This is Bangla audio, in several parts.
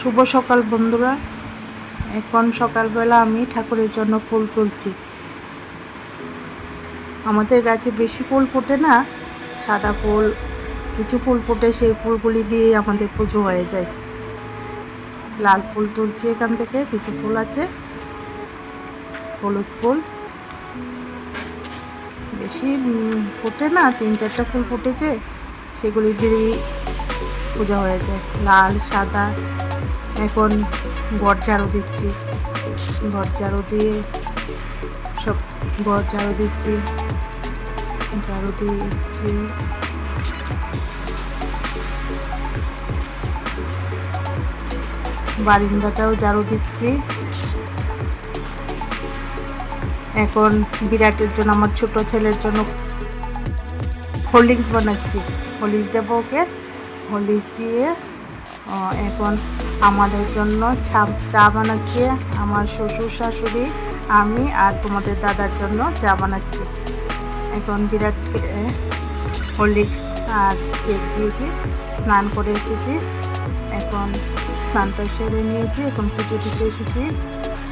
শুভ সকাল বন্ধুরা। এখন সকালবেলা আমি ঠাকুরের জন্য ফুল তুলছি। আমাদের গাছে বেশি ফুল ফোটে না, সাদা ফুল কিছু ফুল ফোটে, সেই ফুলগুলি দিয়ে আমাদের পুজো হয়ে যায়। লাল ফুল তুলছি, এখান থেকে কিছু ফুল আছে, হলুদ ফুল বেশি ফোটে না, 3-4টা ফুল ফুটেছে, সেগুলি দিয়ে পূজা হয়ে যায়। লাল সাদা। এখন ঘর ঝাড়ু দিচ্ছি, ঘর ঝাড়ু দিয়ে সব ঘর ঝাড়ু দিচ্ছি, ঝাড়ু দিচ্ছি। বারান্দাটাও ঝাড়ু দিচ্ছি। এখন বিরাটের জন্য, আমার ছোট ছেলের জন্য হরলিক্স বানাচ্ছি। হরলিক্স দেবো ওকে, হরলিক্স দিয়ে এখন আমাদের জন্য চা বানাচ্ছি। আমার শ্বশুর শাশুড়ি, আমি আর তোমাদের দাদার জন্য চা বানাচ্ছি। এখন বিরাটকে হরলিক্স আর কেক দিয়েছি, স্নান করে এসেছি। এখন স্নানটা সেরে নিয়েছি, এখন পুজো দিতে এসেছি,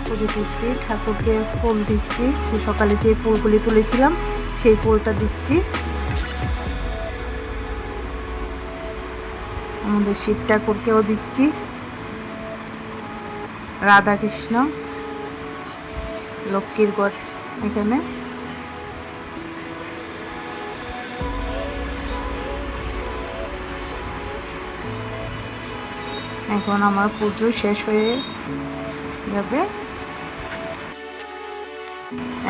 পুজো দিচ্ছি, ঠাকুরকে ফুল দিচ্ছি। সে সকালে যে ফুলগুলি তুলেছিলাম সেই ফুলটা দিচ্ছি। আমাদের শিব ঠাকুরকেও দিচ্ছি, রাধা কৃষ্ণ, লক্ষ্মীর গড় এখানে। এখন আমার পুজো শেষ হয়ে যাবে।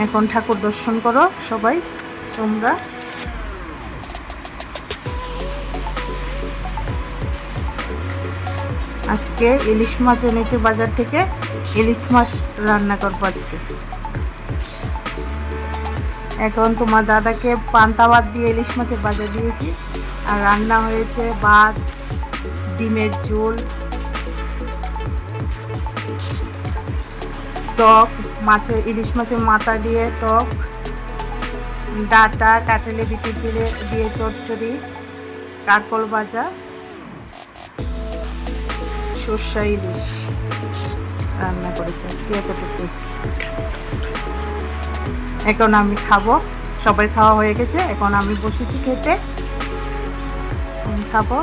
এখন ঠাকুর দর্শন করো সবাই তোমরা। আজকে ইলিশ মাছ এনেছে বাজার থেকে, ইলিশ মাছ রান্না করবো আজকে। এখন তোমার দাদাকে পান্তা ভাত দিয়ে ইলিশ মাছের ভাজা দিয়েছি, আর রান্না হয়েছে ভাত, ডিমের ঝোল, টক মাছের, ইলিশ মাছের মাথা দিয়ে টক, ডাঁটা কাঁঠালে বিচি দিয়ে চচ্চড়ি, কাঁকল ভাজা, সর্ষা ইলিশ রান্না করেছি আজকে, এতটুকু। এখন আমি খাবো, সবাই খাওয়া হয়ে গেছে, এখন আমি বসেছি খেতে। আমি খাবো,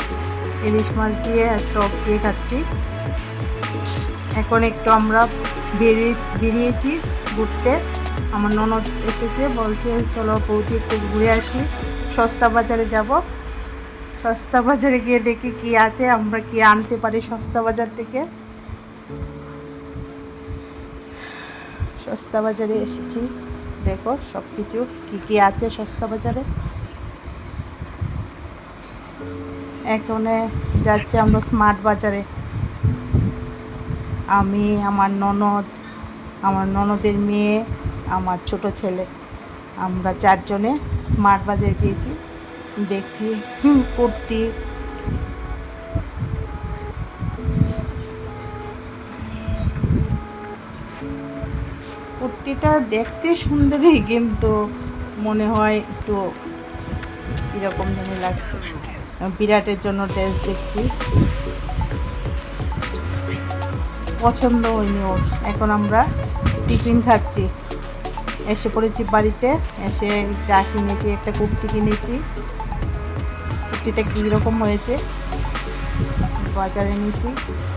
ইলিশ মাছ দিয়ে আর টক দিয়ে খাচ্ছি। এখন একটু আমরা বেরিয়েছি ঘুরতে। আমার ননদ এসেছে, বলছে চলো বৌদি একটু ঘুরে আসি, সস্তা বাজারে যাব। সস্তা বাজারে গিয়ে দেখি কি আছে, আমরা কি আনতে পারি সস্তা বাজার থেকে। সস্তা বাজারে এসেছি, দেখো সব কিছু কি আছে সস্তা বাজারে। এখন যাচ্ছি আমরা স্মার্ট বাজারে, আমি, আমার ননদ, আমার ননদের মেয়ে, আমার ছোট ছেলে, আমরা 4 জনে স্মার্ট বাজারে গিয়েছি। দেখছি কুর্তি, কুর্তিটা দেখতে সুন্দরই, কিন্তু মনে হয় একটু এরকম যেন লাগছে। বিরাটের জন্য ড্রেস দেখছি, পছন্দ হয়নি ওর। এখন আমরা টিফিন খাচ্ছি। এসে পড়েছি বাড়িতে, এসে চা কিনেছি, একটা কুর্তি কিনেছি। কুর্তিটা কীরকম হয়েছে বাজারে নিয়েছি,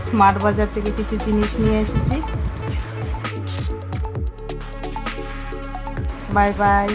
স্মার্ট বাজার থেকে কিছু জিনিস নিয়ে এসেছি। Bye bye.